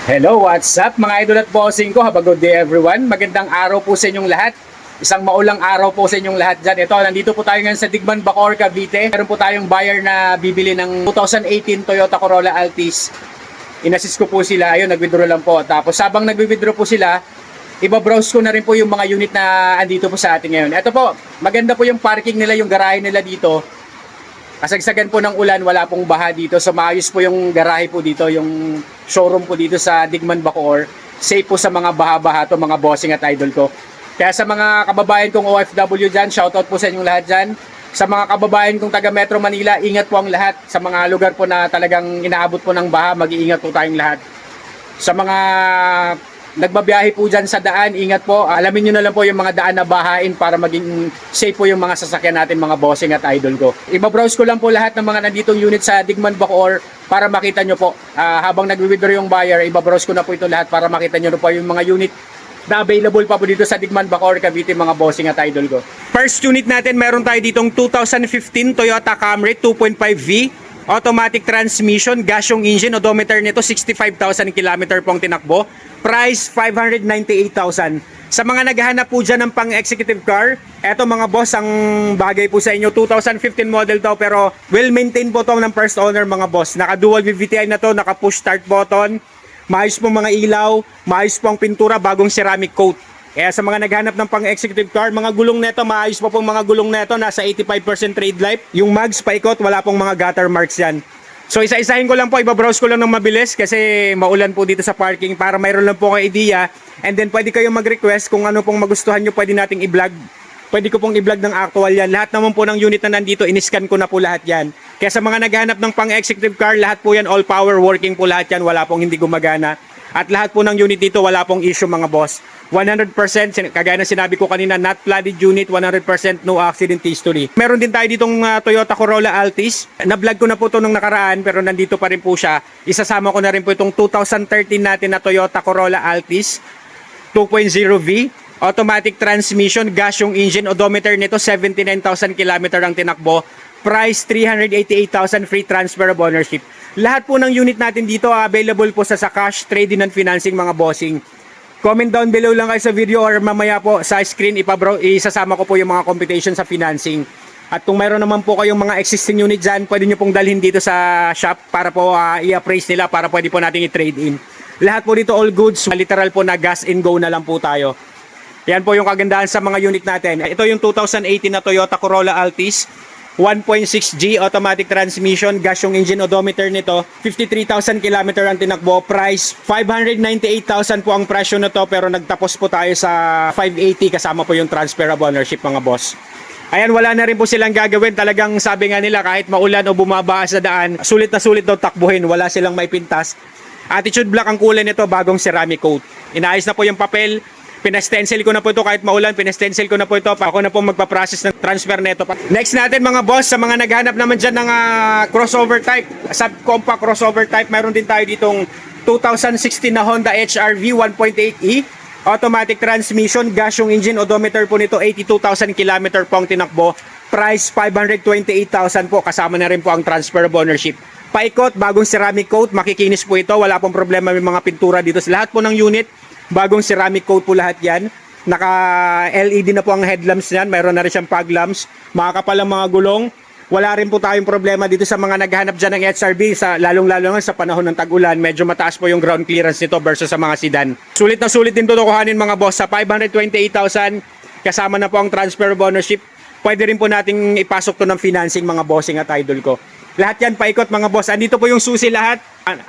Hello, what's up mga idol at bossing ko? Have a good day everyone. Magandang araw po sa inyong lahat. Isang maulang araw po sa inyong lahat dyan. Ito, nandito po tayo ngayon sa Digman, Bacoor, Cavite. Meron po tayong buyer na bibili ng 2018 Toyota Corolla Altis. Inassist ko po sila. Ayun, nag-withdraw lang po. Tapos habang nag-withdraw po sila, iba-browse ko na rin po yung mga unit na andito po sa atin ngayon. Ito po, maganda po yung parking nila, yung garahe nila dito. Kasagsagan po ng ulan, wala pong baha dito. So maayos po yung garahe po dito, yung showroom po dito sa Digman, Bacoor. Safe po sa mga baha-baha to, mga bossing at idol ko. Kaya sa mga kababayan kong OFW dyan, shoutout po sa inyong lahat dyan. Sa mga kababayan kong taga Metro Manila, ingat po ang lahat. Sa mga lugar po na talagang inaabot po ng baha, mag-iingat po tayong lahat. Sa mga nagbabiyahe po dyan sa daan, ingat po. Alamin nyo na lang po yung mga daan na bahain para maging safe po yung mga sasakyan natin, mga bossing at idol ko. Iba-browse ko lang po lahat ng mga nanditong unit sa Digman, Bacoor para makita nyo po. Habang nag-withdraw yung buyer, iba-browse ko na po ito lahat para makita nyo na po yung mga unit na available pa po dito sa Digman, Bacoor, Cavite, mga bossing at idol ko. First unit natin, meron tayo ditong 2015 Toyota Camry 2.5V. Automatic transmission, gas yung engine, odometer nito 65,000 km pong tinakbo. Price 598,000. Sa mga naghahanap po dyan ng pang-executive car, eto mga boss, ang bagay po sa inyo, 2015 model to pero well maintained po to ng first owner mga boss. Naka-dual VVTi na to, naka-push start button, maayos po mga ilaw, maayos po ang pintura, bagong ceramic coat. Kaya sa mga naghanap ng pang-executive car, mga gulong neto, maayos po pong mga gulong neto, nasa 85% trade life. Yung mags, paikot, wala pong mga gutter marks yan. So isa-isahin ko lang po, iba-browse ko lang ng mabilis kasi maulan po dito sa parking para mayroon lang po kayo idea. And then pwede kayong mag-request kung ano pong magustuhan nyo, pwede nating i-vlog. Pwede ko pong i-vlog ng actual yan. Lahat naman po ng unit na nandito, in-scan ko na po lahat yan. Kaya sa mga naghanap ng pang-executive car, lahat po yan, all power, working po lahat yan, wala pong hindi gumagana. At lahat po ng unit dito, wala pong issue mga boss. 100%, kagaya ng sinabi ko kanina, not flooded unit, 100% no accident history. Meron din tayo ditong Toyota Corolla Altis. Na-vlog ko na po ito nung nakaraan pero nandito pa rin po siya. Isasama ko na rin po itong 2013 natin na Toyota Corolla Altis 2.0V. Automatic transmission, gas yung engine, odometer nito 79,000 km ang tinakbo. Price 388,000, free transfer of ownership. Lahat po ng unit natin dito available po sa cash, trade-in and financing mga bossing. Comment down below lang kayo sa video or mamaya po sa screen isasama ko po yung mga computation sa financing. At kung mayroon naman po kayong mga existing unit dyan, pwede nyo pong dalhin dito sa shop para po i-appraise nila para pwede po natin i-trade in. Lahat po dito all goods, literal po na gas and go na lang po tayo. Yan po yung kagandahan sa mga unit natin. Ito yung 2018 na Toyota Corolla Altis. 1.6G automatic transmission, gas yung engine, odometer nito 53,000 km ang tinakbo. Price 598,000 po ang presyo na to pero nagtapos po tayo sa 580 kasama po yung transfer of ownership mga boss. Ayan, wala na rin po silang gagawin. Talagang sabi nga nila kahit maulan o bumaba sa daan, sulit na sulit daw takbuhin, wala silang may pintas. Attitude black ang kulay nito, bagong ceramic coat. Inaayos na po yung papel. Pinestencil ko na po ito kahit maulan, pinestencil ko na po ito. Ako na po magpa-process ng transfer nito. Next natin mga boss, sa mga naghanap naman dyan ng crossover type, subcompact crossover type, mayroon din tayo ditong 2016 na Honda HR-V 1.8E. Automatic transmission, gas yung engine, odometer po nito 82,000 km po ang tinakbo. Price 528,000 po, kasama na rin po ang transfer of ownership. Paikot, bagong ceramic coat, makikinis po ito, wala pong problema may mga pintura dito sa lahat po ng unit. Bagong ceramic coat po lahat yan. Naka LED na po ang headlamps niyan. Mayroon na rin siyang fog lamps. Makakapal ang mga gulong. Wala rin po tayong problema dito sa mga naghahanap dyan ng HRV. Lalong-lalo nga sa panahon ng tag-ulan. Medyo mataas po yung ground clearance nito versus sa mga sedan. Sulit na sulit din tutukuhanin mga boss. Sa 528,000 kasama na po ang transfer of ownership. Pwede rin po nating ipasok to ng financing mga bossing at idol ko. Lahat yan paikot mga boss. Andito po yung susi lahat.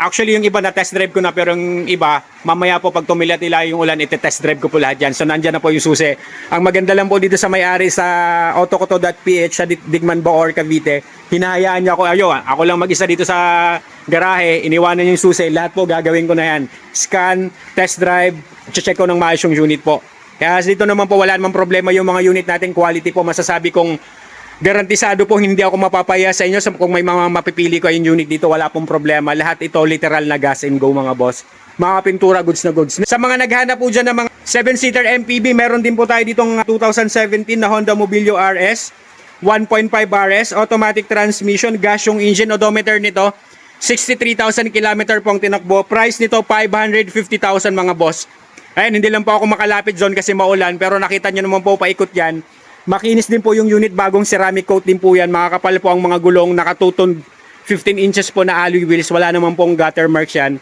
Actually yung iba na test drive ko na pero yung iba mamaya po pag tumilat nila yung ulan ite-test drive ko po lahat yan. So nandyan na po yung susi. Ang maganda lang po dito sa may-ari sa autokoto.ph sa Digman, Bacoor, Cavite. Hinahayaan niya ako. Ako lang mag-isa dito sa garahe. Iniwanan niya yung susi. Lahat po gagawin ko na yan. Scan, test drive, check ko ng maayos yung unit po. Kaya dito naman po wala namang problema yung mga unit natin. Quality po masasabi kong garantisado po, hindi ako mapapaya sa inyo. Kung may mga mapipili ko yung unit dito, wala pong problema. Lahat ito literal na gas and go mga boss. Mga pintura, goods na goods. Sa mga naghanap po dyan ng mga 7-seater MPV, meron din po tayo ditong 2017 na Honda Mobilio RS. 1.5 RS, automatic transmission, gas yung engine, odometer nito 63,000 kilometer pong tinakbo. Price nito 550,000 mga boss. Ayan, hindi lang po ako makalapit zone kasi maulan, pero nakita nyo naman po paikot yan. Makinis din po yung unit, bagong ceramic coat din po yan. Makakapal po ang mga gulong, nakatuton 15 inches po na alloy wheels. Wala naman pong gutter marks yan.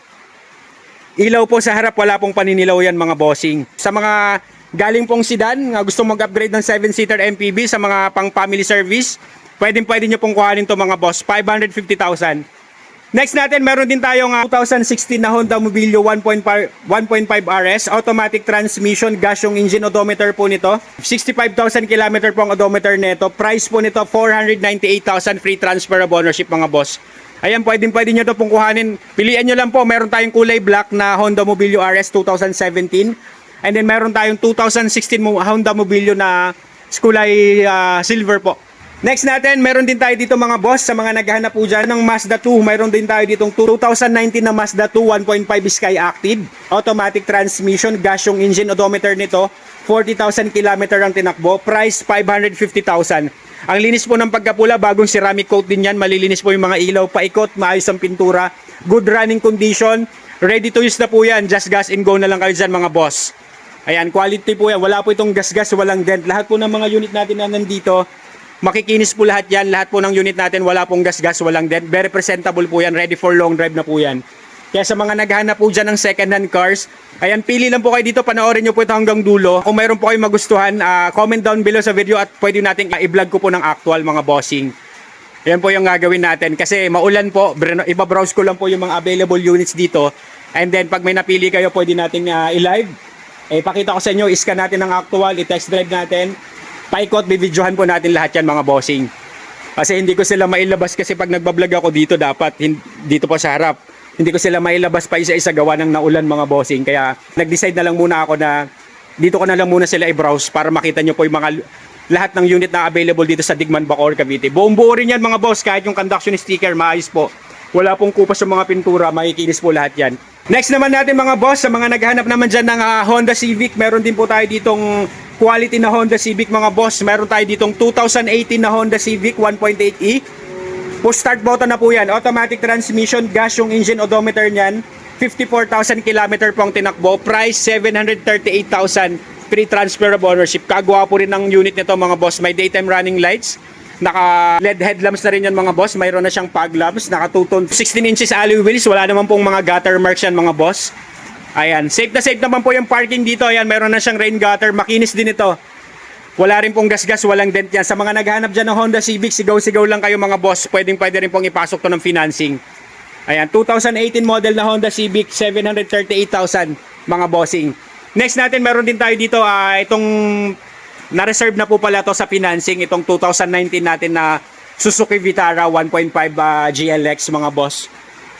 Ilaw po sa harap, wala pong paninilaw yan mga bossing. Sa mga galing pong sedan, gusto mag-upgrade ng 7-seater MPV sa mga pang family service, pwede nyo pong kuhanin to mga boss, 550,000. Next natin, meron din tayong 2016 na Honda Mobilio 1.5 RS, automatic transmission, gas yung engine odometer po nito. 65,000 km po ang odometer nito. Price po nito 498,000, free transfer of ownership mga boss. Ayan, pwede nyo ito pong kuhanin. Pilian nyo lang po, meron tayong kulay black na Honda Mobilio RS 2017. And then meron tayong 2016 Honda Mobilio na kulay silver po. Next natin, meron din tayo dito mga boss, sa mga naghahanap po dyan ng Mazda 2. Meron din tayo ditong 2019 na Mazda 2 1.5 Sky Active. Automatic transmission, gas yung engine odometer nito. 40,000 km ang tinakbo. Price 550,000. Ang linis po ng pagkapula, bagong ceramic coat din yan. Malilinis po yung mga ilaw, paikot, maayos ang pintura. Good running condition. Ready to use na po yan. Just gas and go na lang kayo dyan mga boss. Ayan, quality po yan. Wala po itong gas-gas, walang dent. Lahat po ng mga unit natin na nandito, makikinis po lahat yan. Lahat po ng unit natin, wala pong gas-gas, walang dent. Very presentable po yan. Ready for long drive na po yan. Kaya sa mga naghahanap po dyan ng second-hand cars, ayan, pili lang po kayo dito. Panoorin nyo po ito hanggang dulo. Kung mayroon po kayo magustuhan, comment down below sa video at pwede natin i-vlog ko po ng actual mga bossing. Ayan po yung gagawin natin. Kasi maulan po, iba-browse ko lang po yung mga available units dito. And then pag may napili kayo, pwede natin i-live. Pakita ko sa inyo, iscan natin ng actual, i-test drive natin. Paikot, bibidyohan po natin lahat yan mga bossing. Kasi hindi ko sila mailabas kasi pag nagbablog ako dito, dapat dito po sa harap. Hindi ko sila mailabas pa isa-isa gawa ng naulan mga bossing. Kaya nag-decide na lang muna ako na dito ko na lang muna sila i-browse para makita nyo po yung mga lahat ng unit na available dito sa Digman, Bacoor, Cavite. Buong buo rin yan mga boss, kahit yung conduction sticker, maayos po. Wala pong kupas sa mga pintura, makikinis po lahat yan. Next naman natin mga boss, sa mga naghahanap naman dyan ng Honda Civic, meron din po tayo ditong quality na Honda Civic mga boss. Meron tayo ditong 2018 na Honda Civic 1.8e. Push start button na po yan. Automatic transmission, gas yung engine odometer niyan. 54,000 km po ang tinakbo. Price 738,000. Free transfer of ownership. Kagwa po rin ng unit nito mga boss. May daytime running lights. Naka LED headlamps na rin yan mga boss. Mayroon na siyang fog lamps. Nakatuton 16 inches alloy wheels. Wala naman pong mga gutter marks yan mga boss. Ayan. Safe na safe naman po yung parking dito. Ayan. Meron na siyang rain gutter. Makinis din ito. Wala rin pong gas-gas, walang dent yan. Sa mga naghahanap dyan ng Honda Civic, sigaw-sigaw lang kayo mga boss. Pwede rin pong ipasok to ng financing. Ayan, 2018 model na Honda Civic, 738,000 mga bossing. Next natin, meron din tayo dito, itong na-reserve na po pala to sa financing. Itong 2019 natin na Suzuki Vitara 1.5 GLX mga boss.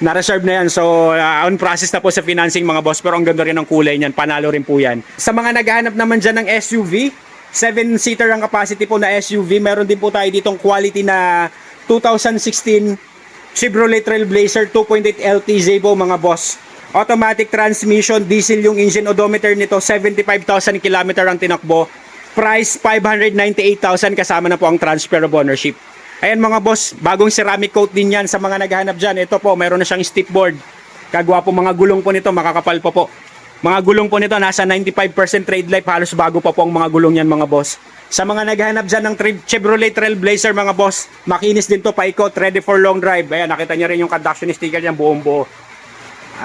Na-reserve na yan. So, on process na po sa financing mga boss. Pero ang ganda rin ng kulay niyan. Panalo rin po yan. Sa mga naghahanap naman dyan ng SUV, 7-seater ang capacity po na SUV. Meron din po tayo ditong quality na 2016 Chevrolet Trailblazer 2.8 LTZ po mga boss. Automatic transmission, diesel yung engine odometer nito. 75,000 km ang tinakbo. Price 598,000 kasama na po ang transfer of ownership. Ayan mga boss, bagong ceramic coat din yan sa mga naghahanap dyan. Ito po, meron na siyang step board. Kagwa po mga gulong po nito, makakapal po. Mga gulong po nito, nasa 95% trade life, halos bago pa po ang mga gulong yan mga boss. Sa mga naghahanap dyan ng Chevrolet Trailblazer mga boss, makinis din to, paikot, ready for long drive. Ayan, nakita nyo rin yung conduction sticker yan, buong buo.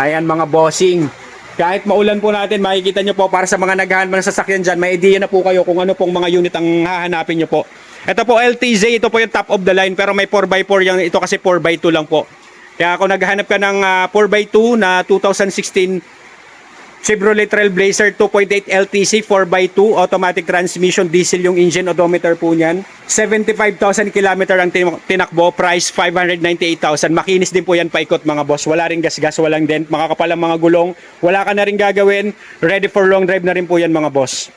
Ayan mga bossing. Kahit maulan po natin, makikita nyo po para sa mga naghahanap ng sasakyan dyan, may idea na po kayo kung ano pong mga unit ang hahanapin nyo po. Ito po LTZ, ito po yung top of the line, pero may 4x4 yan, ito kasi 4x2 lang po. Kaya kung naghahanap ka ng 4x2 na 2016 Chevrolet Trailblazer 2.8 LTC 4x2 automatic transmission, diesel yung engine odometer po niyan. 75,000 km ang tinakbo, price 598,000. Makinis din po yan paikot mga boss. Wala ring gas-gas, walang dent, makakapal ang mga gulong. Wala ka na rin gagawin. Ready for long drive na rin po yan mga boss.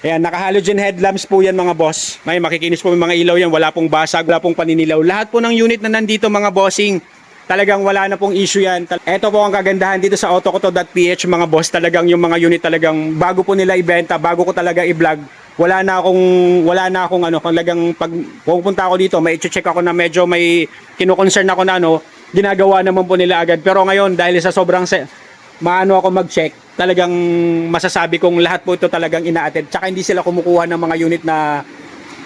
Ayan, naka-halogen headlamps po yan mga boss. May makikinis po yung mga ilaw yan, wala pong basag, wala pong paninilaw. Lahat po ng unit na nandito mga bossing, talagang wala na pong issue yan. Ito po ang kagandahan dito sa autokoto.ph mga boss. Talagang yung mga unit talagang bago po nila ibenta, bago ko talaga i-vlog, wala na akong ano, talagang pag pupunta ako dito, may i-check ako na medyo may kino-concern ako na ano, ginagawa naman po nila agad. Pero ngayon, dahil sa sobrang maano ako mag-check, talagang masasabi kong lahat po ito talagang ina-attend. Tsaka hindi sila kumukuha ng mga unit na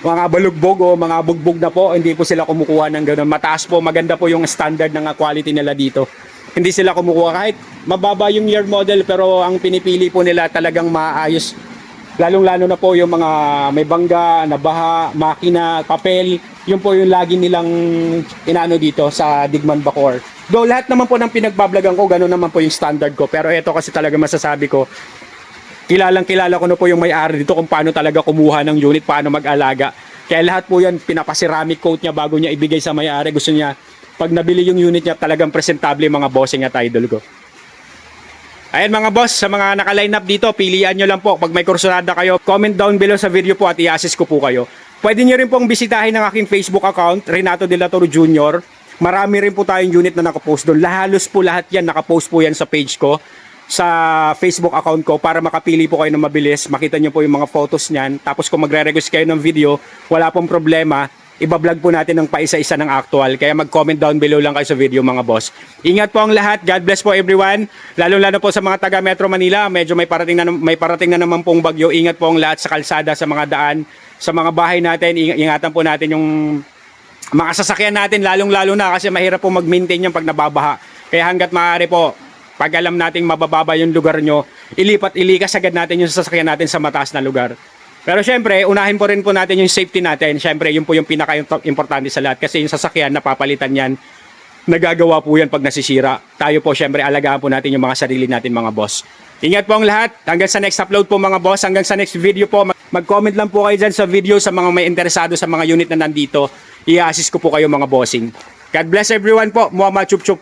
mga balugbog o mga bugbog na po. Hindi po sila kumukuha ng gano'n. Mataas po, maganda po yung standard ng quality nila dito. Hindi sila kumukuha kahit mababa yung year model, pero ang pinipili po nila talagang maayos. Lalong-lalo na po yung mga may bangga, nabaha, makina, papel. Yun po yung lagi nilang inaano dito sa Digman Bacoor. Though lahat naman po ng pinagbablagan ko, gano'n naman po yung standard ko. Pero ito kasi talaga masasabi ko, kilala ko na po yung may-ari dito kung paano talaga kumuha ng unit, paano mag-alaga. Kaya lahat po yan, pinapasiramic coat niya bago niya ibigay sa may-ari. Gusto niya, pag nabili yung unit niya, talagang presentable mga bossing at idol ko. Ayan mga boss, sa mga naka-line up dito, pilihan nyo lang po. Pag may kursunada kayo, comment down below sa video po at i-assist ko po kayo. Pwede nyo rin pong bisitahin ang aking Facebook account, Renato De La Torre Jr. Marami rin po tayong unit na nakapost doon. Halos po lahat yan, nakapost po yan sa page ko, sa Facebook account ko, para makapili po kayo ng mabilis. Makita nyo po yung mga photos niyan. Tapos kung magre-request kayo ng video, wala pong problema. Ibablog po natin ng paisa-isa ng actual. Kaya mag-comment down below lang kayo sa video mga boss. Ingat po ang lahat. God bless po everyone. Lalo-lalo po sa mga taga Metro Manila. Medyo may parating na naman pong bagyo. Ingat po ang lahat sa kalsada, sa mga daan, sa mga bahay natin. Ingatan po natin yung mga sasakyan natin. Lalong-lalo na kasi mahirap po mag-maintain yung pag nababaha. Kaya hanggat maaari po, pag alam nating mabababa yung lugar nyo, ilikas agad natin yung sasakyan natin sa mataas na lugar. Pero syempre, unahin po rin po natin yung safety natin. Syempre, yun po yung pinaka-importante sa lahat. Kasi yung sasakyan, napapalitan yan. Nagagawa po yan pag nasisira. Tayo po, syempre, alagaan po natin yung mga sarili natin, mga boss. Ingat po ang lahat. Hanggang sa next upload po, mga boss. Hanggang sa next video po. Mag-comment lang po kayo dyan sa video sa mga may interesado sa mga unit na nandito. I-assist ko po kayo, mga bossing. God bless everyone po. Muhammad Chup Chup.